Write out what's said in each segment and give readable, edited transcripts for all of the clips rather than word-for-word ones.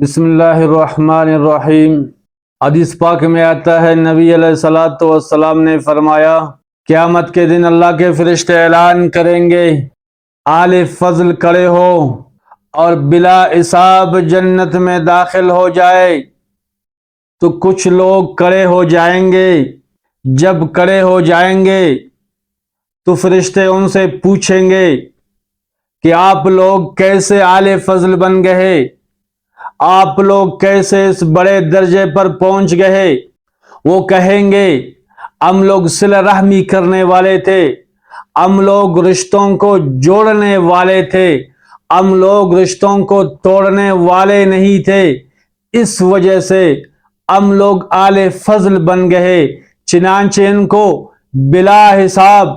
بسم اللہ الرحمن الرحیم۔ حدیث پاک میں آتا ہے نبی علیہ الصلوۃ والسلام نے فرمایا قیامت کے دن اللہ کے فرشتے اعلان کریں گے آل فضل کھڑے ہو اور بلا حساب جنت میں داخل ہو جائے۔ تو کچھ لوگ کھڑے ہو جائیں گے۔ جب کھڑے ہو جائیں گے تو فرشتے ان سے پوچھیں گے کہ آپ لوگ کیسے آل فضل بن گئے، آپ لوگ کیسے اس بڑے درجے پر پہنچ گئے؟ وہ کہیں گے ہم لوگ صلہ رحمی کرنے والے تھے، ہم لوگ رشتوں کو جوڑنے والے تھے، ہم لوگ رشتوں کو توڑنے والے نہیں تھے، اس وجہ سے ہم لوگ آل فضل بن گئے، چنانچہ ان کو بلا حساب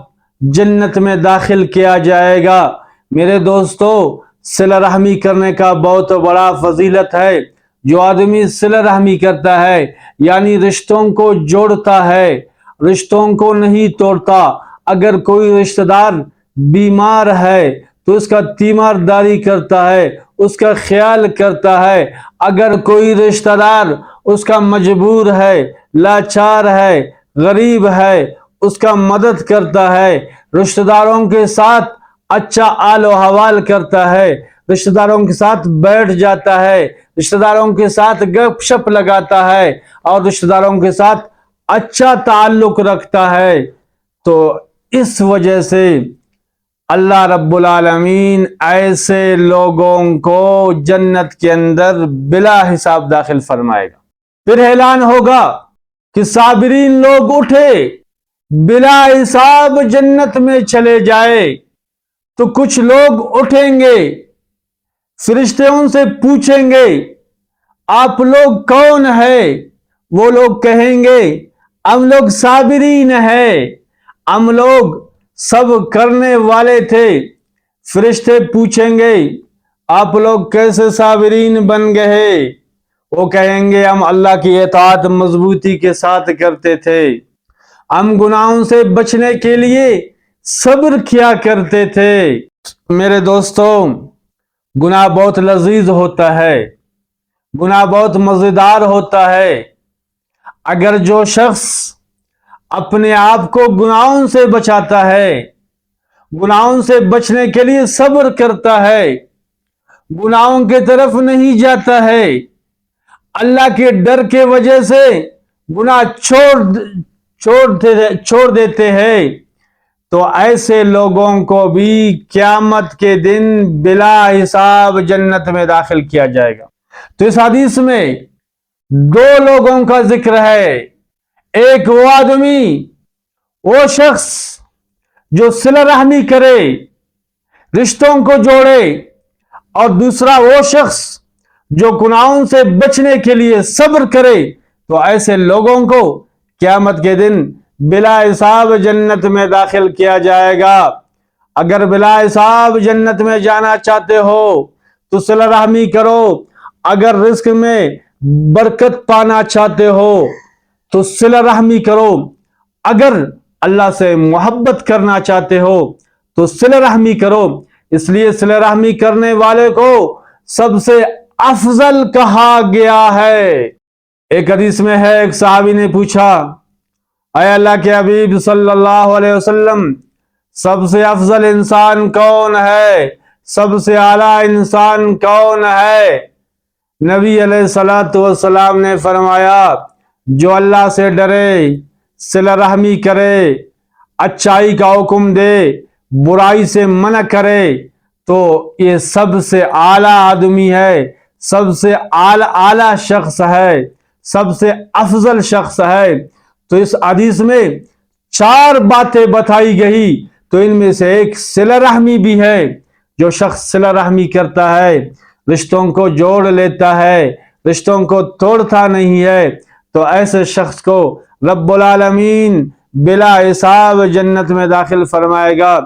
جنت میں داخل کیا جائے گا۔ میرے دوستو، صلہ رحمی کرنے کا بہت بڑا فضیلت ہے۔ جو آدمی صلہ رحمی کرتا ہے یعنی رشتوں کو جوڑتا ہے، رشتوں کو نہیں توڑتا۔ اگر کوئی رشتہ دار بیمار ہے تو اس کا تیمارداری کرتا ہے، اس کا خیال کرتا ہے۔ اگر کوئی رشتہ دار اس کا مجبور ہے، لاچار ہے، غریب ہے، اس کا مدد کرتا ہے، رشتہ داروں کے ساتھ اچھا آل و حوال کرتا ہے، رشتہ داروں کے ساتھ بیٹھ جاتا ہے، رشتہ داروں کے ساتھ گپ شپ لگاتا ہے اور رشتہ داروں کے ساتھ اچھا تعلق رکھتا ہے، تو اس وجہ سے اللہ رب العالمین ایسے لوگوں کو جنت کے اندر بلا حساب داخل فرمائے گا۔ پھر اعلان ہوگا کہ صابرین لوگ اٹھے، بلا حساب جنت میں چلے جائے۔ تو کچھ لوگ اٹھیں گے، فرشتے ان سے پوچھیں گے آپ لوگ کون ہیں؟ وہ لوگ کہیں گے ہم لوگ صابرین ہیں، ہم لوگ سب کرنے والے تھے۔ فرشتے پوچھیں گے آپ لوگ کیسے صابرین بن گئے؟ وہ کہیں گے ہم اللہ کی اطاعت مضبوطی کے ساتھ کرتے تھے، ہم گناہوں سے بچنے کے لیے صبر کیا کرتے تھے۔ میرے دوستو، گناہ بہت لذیذ ہوتا ہے، گناہ بہت مزیدار ہوتا ہے۔ اگر جو شخص اپنے آپ کو گناہوں سے بچاتا ہے، گناہوں سے بچنے کے لیے صبر کرتا ہے، گناہوں کی طرف نہیں جاتا ہے، اللہ کے ڈر کے وجہ سے گناہ چھوڑ دیتے ہیں، تو ایسے لوگوں کو بھی قیامت کے دن بلا حساب جنت میں داخل کیا جائے گا۔ تو اس حدیث میں دو لوگوں کا ذکر ہے، ایک وہ آدمی، وہ شخص جو صلہ رحمی کرے، رشتوں کو جوڑے، اور دوسرا وہ شخص جو گناہوں سے بچنے کے لیے صبر کرے۔ تو ایسے لوگوں کو قیامت کے دن بلا حساب جنت میں داخل کیا جائے گا۔ اگر بلا حساب جنت میں جانا چاہتے ہو تو صلہ رحمی کرو، اگر رزق میں برکت پانا چاہتے ہو تو صلہ رحمی کرو، اگر اللہ سے محبت کرنا چاہتے ہو تو صلہ رحمی کرو۔ اس لیے صلہ رحمی کرنے والے کو سب سے افضل کہا گیا ہے۔ ایک حدیث میں ہے، ایک صحابی نے پوچھا اے اللہ کے حبیب صلی اللہ علیہ وسلم، سب سے افضل انسان کون ہے؟ سب سے اعلیٰ انسان کون ہے؟ نبی علیہ الصلوۃ والسلام نے فرمایا جو اللہ سے ڈرے، صلہ رحمی کرے، اچھائی کا حکم دے، برائی سے منع کرے، تو یہ سب سے اعلیٰ آدمی ہے، سب سے اعلیٰ شخص ہے، سب سے افضل شخص ہے۔ تو اس حدیث میں 4 باتیں بتائی گئی، تو ان میں سے ایک صلہ رحمی بھی ہے۔ جو شخص صلہ رحمی کرتا ہے، رشتوں کو جوڑ لیتا ہے، رشتوں کو توڑتا نہیں ہے، تو ایسے شخص کو رب العالمین بلا حساب جنت میں داخل فرمائے گا۔